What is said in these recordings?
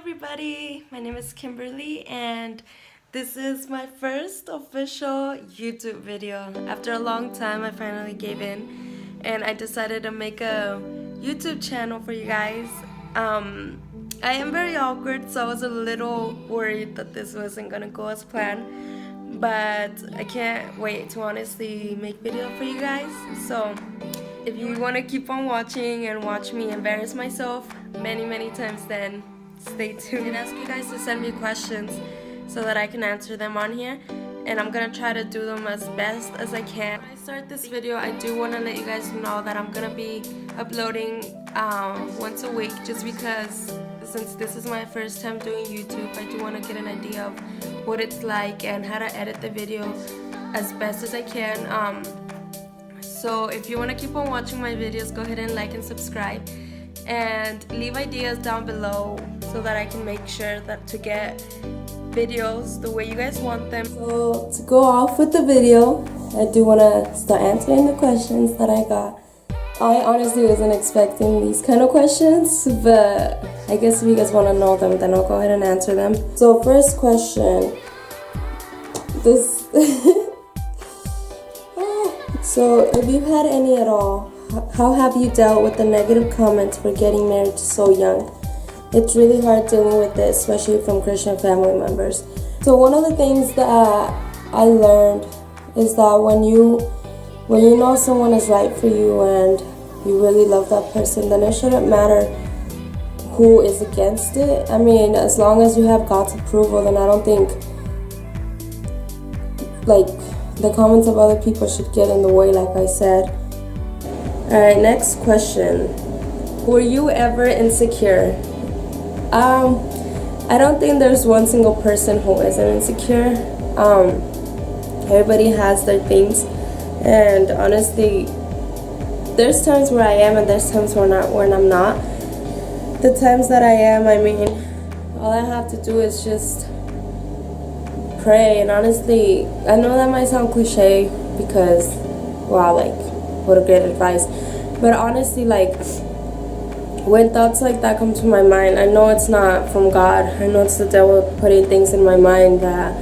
everybody, my name is Kimberly and this is my first official YouTube video. After a long time I finally gave in and I decided to make a YouTube channel for you guys. I am very awkward, so I was a little worried that this wasn't gonna go as planned, but I can't wait to honestly make video for you guys. So if you want to keep on watching and watch me embarrass myself many times, then stay tuned. And ask you guys to send me questions so that I can answer them on here, and I'm gonna try to do them as best as I can. When I start this video, I do want to let you guys know that I'm gonna be uploading once a week, just because since this is my first time doing YouTube, I do want to get an idea of what it's like and how to edit the video as best as I can. So if you want to keep on watching my videos, go ahead and like and subscribe and leave ideas down below so that I can make sure that to get videos the way you guys want them. So to go off with the video, I do want to start answering the questions that I got. I honestly wasn't expecting these kind of questions, but I guess if you guys want to know them, then I'll go ahead and answer them. So first question, this so if you've had any at all, how have you dealt with the negative comments for getting married so young? It's really hard dealing with it, especially from Christian family members. So one of the things that I learned is that when you know someone is right for you and you really love that person, then it shouldn't matter who is against it. I mean, as long as you have God's approval, then I don't think like the comments of other people should get in the way, like I said. Alright, next question. Were you ever insecure? I don't think there's one single person who isn't insecure. Everybody has their things, and honestly, there's times where I am and there's times when I'm not. The times that I am, I mean, all I have to do is just pray. And honestly, I know that might sound cliche because, wow, like, what a great advice. But honestly, like, when thoughts like that come to my mind, I know it's not from God. I know it's the devil putting things in my mind that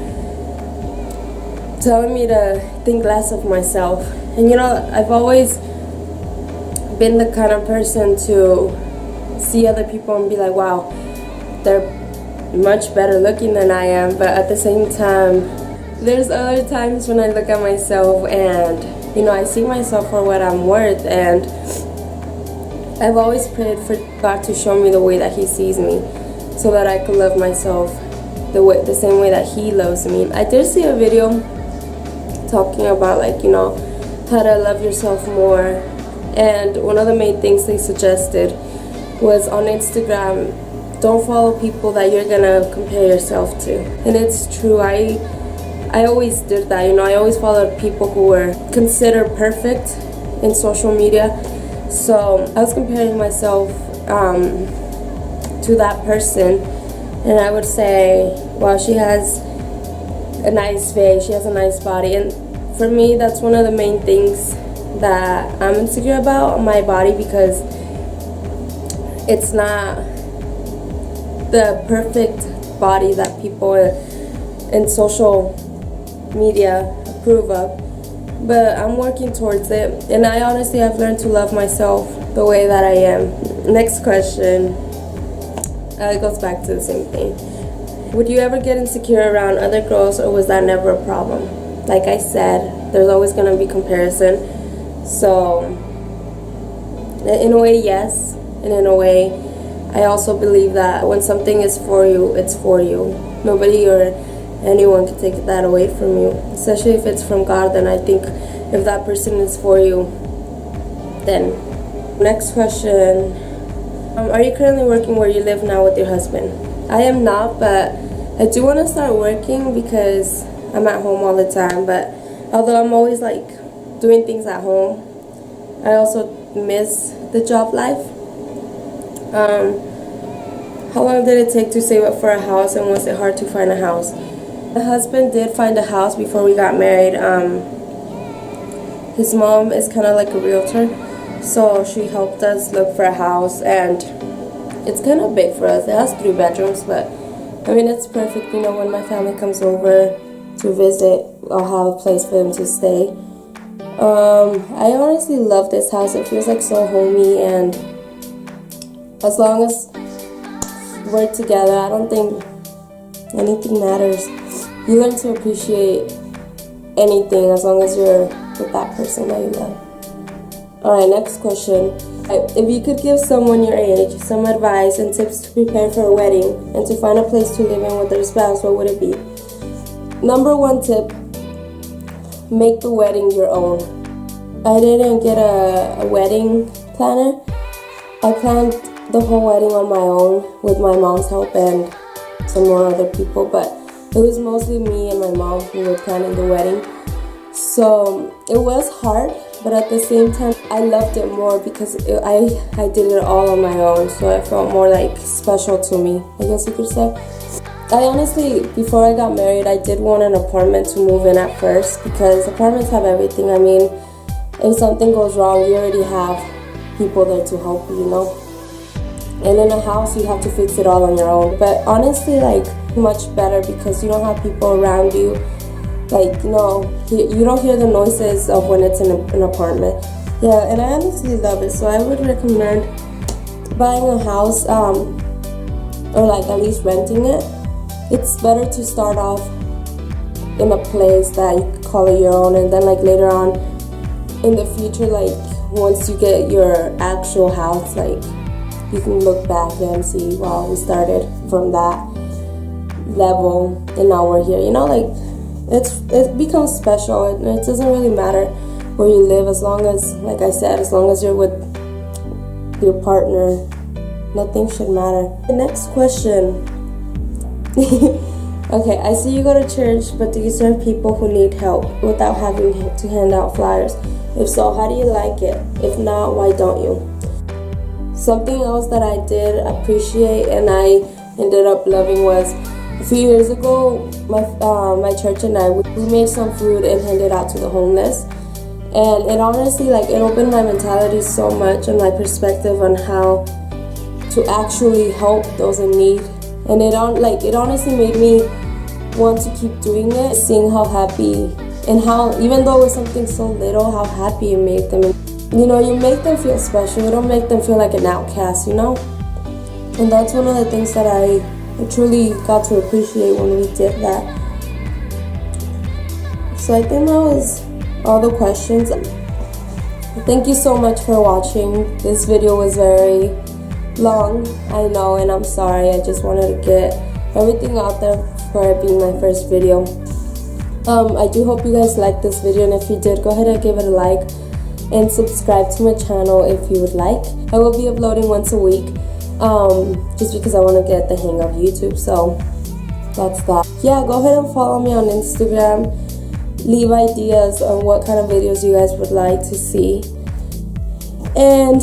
telling me to think less of myself. And you know, I've always been the kind of person to see other people and be like, wow, they're much better looking than I am. But at the same time, there's other times when I look at myself and, you know, I see myself for what I'm worth, and I've always prayed for God to show me the way that He sees me, so that I could love myself the same way that He loves me. I did see a video talking about, like, you know, how to love yourself more, and one of the main things they suggested was on Instagram, don't follow people that you're gonna compare yourself to. And it's true, I always did that, you know. I always followed people who were considered perfect in social media. So I was comparing myself to that person, and I would say, wow, she has a nice face, she has a nice body. And for me, that's one of the main things that I'm insecure about, my body, because it's not the perfect body that people in social media approve of. But I'm working towards it, and I honestly have learned to love myself the way that I am. Next question, it goes back to the same thing. Would you ever get insecure around other girls, or was that never a problem? Like I said, there's always going to be comparison. So in a way, yes, and in a way, I also believe that when something is for you, it's for you. Nobody or anyone can take that away from you, especially if it's from God. Then I think if that person is for you, then. Next question, are you currently working where you live now with your husband? I am not, but I do want to start working because I'm at home all the time. But although I'm always like doing things at home, I also miss the job life. How long did it take to save up for a house, and was it hard to find a house? My husband did find a house before we got married. His mom is kind of like a realtor, so she helped us look for a house, and It's kind of big for us. It has 3 bedrooms, but I mean, it's perfect. You know, when my family comes over to visit, I'll have a place for them to stay. I honestly love this house. It feels like so homey, and as long as we're together, I don't think anything matters. You learn to appreciate anything as long as you're with that person that you love. Alright, next question. If you could give someone your age some advice and tips to prepare for a wedding and to find a place to live in with their spouse, what would it be? Number 1 tip, make the wedding your own. I didn't get a wedding planner. I planned the whole wedding on my own with my mom's help and some more other people, but it was mostly me and my mom who were planning the wedding. So it was hard, but at the same time I loved it more because I did it all on my own, so it felt more like special to me, I guess you could say. I honestly, before I got married, I did want an apartment to move in at first, because apartments have everything. I mean, if something goes wrong, you already have people there to help you, you know? And in a house, you have to fix it all on your own. But honestly, like, much better because you don't have people around you. Like, you know, you don't hear the noises of when it's in an apartment. Yeah, and I honestly love it. So I would recommend buying a house, or like at least renting it. It's better to start off in a place that you could call it your own, and then like later on in the future, like once you get your actual house, like you can look back and see, wow, we started from that level and now we're here, you know? Like it becomes special. It doesn't really matter where you live, as long as, like I said, as long as you're with your partner, nothing should matter. The next question. Okay, I see you go to church, but do you serve people who need help without having to hand out flyers? If so, how do you like it? If not, why don't you? Something else that I did appreciate and I ended up loving was, a few years ago, my church and I, we made some food and handed out to the homeless. And it honestly, like, it opened my mentality so much and my perspective on how to actually help those in need. And it honestly made me want to keep doing it, seeing how happy and how, even though it was something so little, how happy it made them. You know, you make them feel special. You don't make them feel like an outcast, you know? And that's one of the things that I truly got to appreciate when we did that. So I think that was all the questions. Thank you so much for watching. This video was very long, I know, and I'm sorry. I just wanted to get everything out there for it being my first video. I do hope you guys liked this video, and if you did, go ahead and give it a like and subscribe to my channel if you would like. I will be uploading once a week, just because I want to get the hang of YouTube, so that's that. Yeah, go ahead and follow me on Instagram. Leave ideas on what kind of videos you guys would like to see, and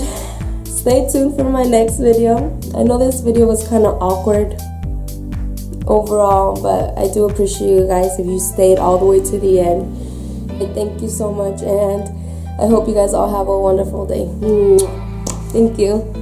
stay tuned for my next video. I know this video was kind of awkward overall, but I do appreciate you guys if you stayed all the way to the end. Thank you so much, and I hope you guys all have a wonderful day. Thank you.